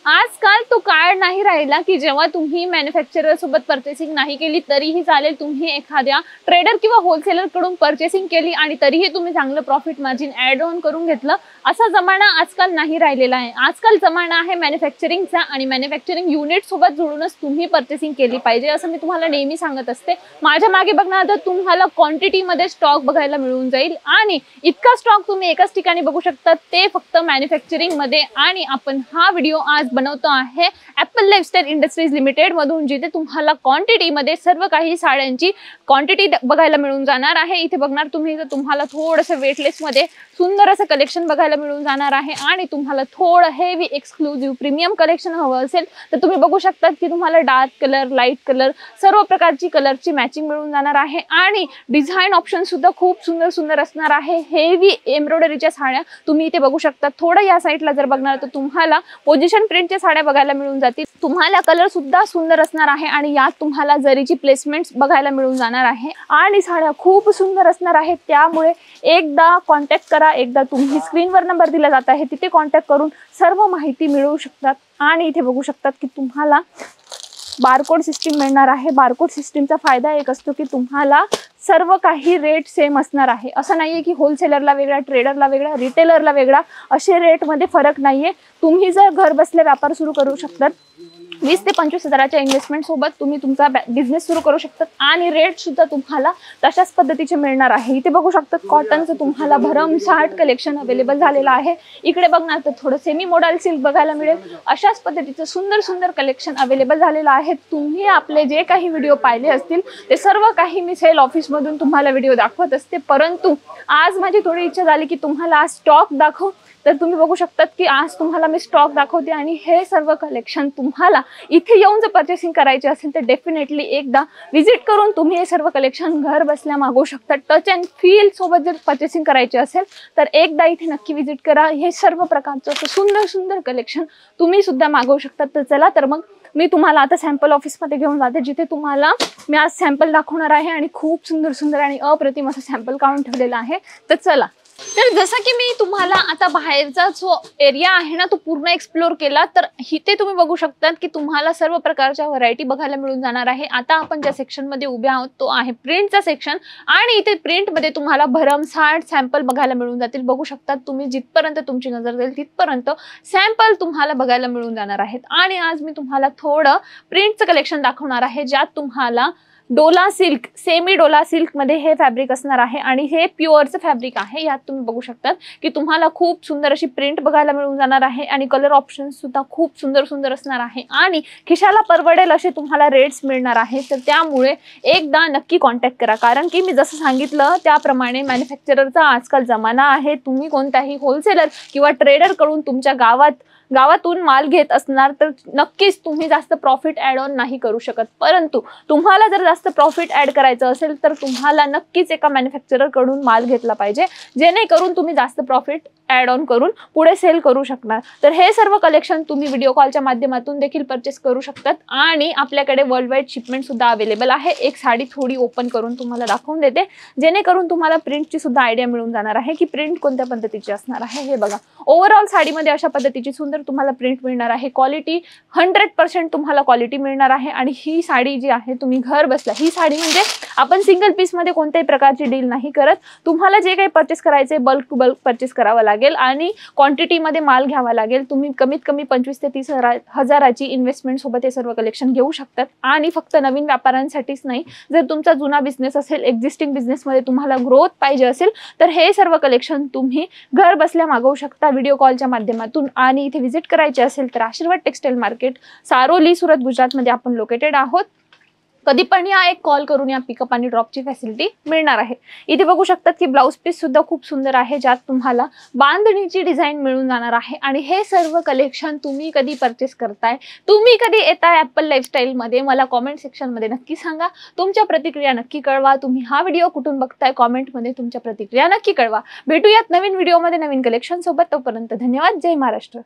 आजकाल तो काळ नाही राहिला की जेव्हा तुम्ही मॅन्युफॅक्चरर सोबत पर्चेसिंग नाही केली तरीही चालेल, तुम्ही एखाद्या ट्रेडर किंवा होलसेलर कडून पर्चेसिंग केली आणि तरीही तुम्ही चांगलं प्रॉफिट मार्जिन ऍड ऑन करून घेतलं, असा जमाना आजकाल नाही राहिलेला आहे। आजकाल जमाना आहे मॅन्युफॅक्चरिंगचा आणि मॅन्युफॅक्चरिंग युनिट सोबत जोडूनच तुम्ही पर्चेसिंग केली पाहिजे असं मी तुम्हाला नेहमी सांगत असते। माझ्या मागे बघणार तर तुम्हाला क्वांटिटी मध्ये स्टॉक बघायला मिळून जाईल आणि इतका स्टॉक तुम्ही एकाच ठिकाणी बघू शकता, ते फक्त मॅन्युफॅक्चरिंग मध्ये। आणि आपण हा व्हिडिओ आज बनवतो आहे ॲपल लाईफस्टाईल इंडस्ट्रीज लिमिटेड मधून, जिथे तुम्हाला क्वांटिटी मध्ये सर्व काही साड्यांची क्वांटिटी बघायला मिळून जाणार आहे। इथे बघणार तुम्ही तर तुम्हाला थोडंसं वेटलेस मध्ये सुंदर असं कलेक्शन बघायला मिळून जाणार आहे आणि तुम्हाला थोडं हेवी एक्सक्लुझिव्ह प्रीमियम कलेक्शन हवं असेल तर तुम्ही बघू शकता की तुम्हाला डार्क कलर, लाईट कलर, सर्व प्रकारची कलरची मॅचिंग मिळून जाणार आहे आणि डिझाइन ऑप्शन सुद्धा खूप सुंदर सुंदर असणार आहे। हेवी एम्ब्रॉयडरीच्या साड्या तुम्ही इथे बघू शकता। थोडं या साईडला जर बघणार तर तुम्हाला पोझिशन प्रिंटच्या साड्या बघायला मिळून जातील। तुम्हाला कलर सुद्धा सुंदर असणार आहे आणि यात तुम्हाला जरीची प्लेसमेंट्स बघायला मिळून जाणार आहे आणि साड्या खूप सुंदर असणार आहेत। त्यामुळे एकदा कॉन्टॅक्ट करा, एकदा तुम्ही स्क्रीनवर नंबर दिला जात आहे तिथे कॉन्टॅक्ट करून सर्व माहिती मिळवू शकतात। आणि इथे बघू शकतात की तुम्हाला बारकोड सिस्टीम मिळणार आहे। बारकोड सिस्टीमचा फायदा एक असतो की तुम्हाला सर्व काही रेट सेम असणार आहे। असं नाहीये की होलसेलरला वेगळा, ट्रेडरला वेगळा, रिटेलरला वेगळा, असे रेट मध्ये फरक नाहीये। तुम्ही जर घर बसल्या व्यापार सुरू करू शकतात, 20 ते 25 हजाराच्या इन्व्हेस्टमेंट सोबत तुम्ही तुमचा बिझनेस सुरू करू शकतात आणि रेट सुद्धा तुम्हाला तशाच पद्धतीचे मिळणार आहे। इथे बघू शकतात कॉटनचं तुम्हाला भरमसाठ कलेक्शन अवेलेबल झालेलं आहे। इकडे बघणार तर थोडं सेमी मॉडल सिल्क बघायला मिळेल। अशाच पद्धतीचं सुंदर सुंदर कलेक्शन अवेलेबल झालेलं आहे। तुम्ही आपले जे काही व्हिडिओ पाहिले असतील ते सर्व काही मी सेल ऑफिस मधून तुम्हाला व्हिडिओ दाखवत असते, परंतु आज माझी थोडी इच्छा झाली की तुम्हाला आज स्टॉक दाखवू। तर तुम्ही बघू शकतात की आज तुम्हाला मी स्टॉक दाखवते आणि हे सर्व कलेक्शन तुम्हाला इथे येऊन जर पर्चेसिंग करायचे असेल तर डेफिनेटली एकदा विजिट करून तुम्ही हे सर्व कलेक्शन घर बसल्या मागवू शकता। टच अँड फील सोबत जर पर्चेसिंग करायचे असेल तर एकदा इथे नक्की विजिट करा। हे सर्व प्रकारचं सुंदर सुंदर कलेक्शन तुम्ही सुद्धा मागवू शकता। तर चला तर मग मी तुम्हाला आता सॅम्पल ऑफिस मध्ये घेऊन जाते, जिथे तुम्हाला मी आज सॅम्पल दाखवणार आहे आणि खूप सुंदर सुंदर आणि अप्रतिम असं सॅम्पल काढून ठेवलेलं आहे। तर चला, तर जसं की मी तुम्हाला आता बाहेरचा जो एरिया आहे ना तो पूर्ण एक्सप्लोर केला, तर इथे तुम्ही बघू शकतात की तुम्हाला सर्व प्रकारच्या व्हरायटी बघायला मिळून जाणार आहे। आता आपण ज्या सेक्शन मध्ये उभे आहोत तो आहे प्रिंटचा सेक्शन आणि इथे प्रिंट मध्ये तुम्हाला भरमसाठ सॅम्पल बघायला मिळून जातील। बघू शकतात तुम्ही, जिथपर्यंत तुमची नजर जाईल तिथपर्यंत सॅम्पल तुम्हाला बघायला मिळून जाणार आहेत। आणि आज मी तुम्हाला थोडं प्रिंटचं कलेक्शन दाखवणार आहे, ज्यात तुम्हाला Dola silk, semi Dola silk मध्ये हे फॅब्रिक असणार आहे आणि हे प्युअरचं फॅब्रिक आहे। यात तुम्ही बघू शकतात की तुम्हाला खूप सुंदर अशी प्रिंट बघायला मिळून जाणार आहे आणि कलर ऑप्शन सुद्धा खूप सुंदर सुंदर असणार आहे आणि खिशाला परवडेल असे तुम्हाला रेट्स मिळणार आहे। तर त्यामुळे एकदा नक्की कॉन्टॅक्ट करा, कारण की मी जसं सांगितलं त्याप्रमाणे मॅन्युफॅक्चररचा आजकाल जमाना आहे। तुम्ही कोणत्याही होलसेलर किंवा ट्रेडर कडून तुमच्या गावातून माल घेत असणार तर नक्कीच तुम्ही जास्त प्रॉफिट ऍड ऑन नाही करू शकत, परंतु तुम्हाला जर जास्त प्रॉफिट ऍड करायचं असेल तर तुम्हाला नक्कीच एका मॅन्युफॅक्चरर कडून माल घेतला पाहिजे, जेणेकरून तुम्ही जास्त प्रॉफिट ऍड ऑन करून पुढे सेल करू शकणार। तर हे सर्व कलेक्शन तुम्ही व्हिडिओ कॉलच्या माध्यमातून देखील परचेस करू शकतात आणि आपल्याकडे वर्ल्ड वाईड शिपमेंट सुद्धा अवेलेबल आहे। एक साडी थोडी ओपन करून तुम्हाला दाखवून देते, जेणेकरून तुम्हाला प्रिंटची सुद्धा आयडिया मिळून जाणार आहे की प्रिंट कोणत्या पद्धतीची असणार आहे। हे बघा, ओव्हरऑल साडीमध्ये अशा पद्धतीची सुंदर तुम्हाला प्रिंट मिळणार आहे। क्वालिटी 100% तुम्हाला क्वालिटी मिळणार आहे आणि ही साडी जी आहे तुम्ही घर बसल्या, ही साडी म्हणजे आपण सिंगल पीस मध्ये कोणत्याही प्रकारची डील नाही करत। तुम्हाला जे काही परचेस करायचे बल्क टू बल्क परचेस करावं लागेल आणि क्वांटिटी मध्ये माल घ्यावा लागेल। तुम्ही कमीत कमी 25 ते 30 हजाराची इन्व्हेस्टमेंट सोबत हे सर्व कलेक्शन घेऊ शकतात आणि फक्त नवीन व्यापाऱ्यांसाठीच नाही, जर तुमचा जुना बिझनेस असेल, एक्झिस्टिंग बिझनेस मध्ये तुम्हाला ग्रोथ पाहिजे असेल तर हे सर्व कलेक्शन तुम्ही घर बसल्या मागवू शकता व्हिडिओ कॉलच्या माध्यमातून। आणि इथे व्हिजिट करायचे असेल तर आशीर्वाद टेक्सटाईल मार्केट, सारोली, सुरत, गुजरात मध्ये आपण लोकेटेड आहोत। कधी पण या, एक कॉल करून या पिकअप आणि ड्रॉपची फॅसिलिटी मिळणार आहे। इथे बघू शकतात की ब्लाउज पीस सुद्धा खूप सुंदर आहे, ज्यात तुम्हाला बांधणीची डिझाईन मिळून जाणार आहे। आणि हे सर्व कलेक्शन तुम्ही कधी परचेस करताय, तुम्ही कधी येताय ॲपल लाईफस्टाईल मध्ये, मला कॉमेंट सेक्शन मध्ये नक्की सांगा। तुमच्या प्रतिक्रिया नक्की कळवा। तुम्ही हा व्हिडिओ कुठून बघताय कॉमेंट मध्ये तुमच्या प्रतिक्रिया नक्की कळवा। भेटूयात नवीन व्हिडिओ मध्ये नवीन कलेक्शन सोबत, तोपर्यंत धन्यवाद। जय महाराष्ट्र।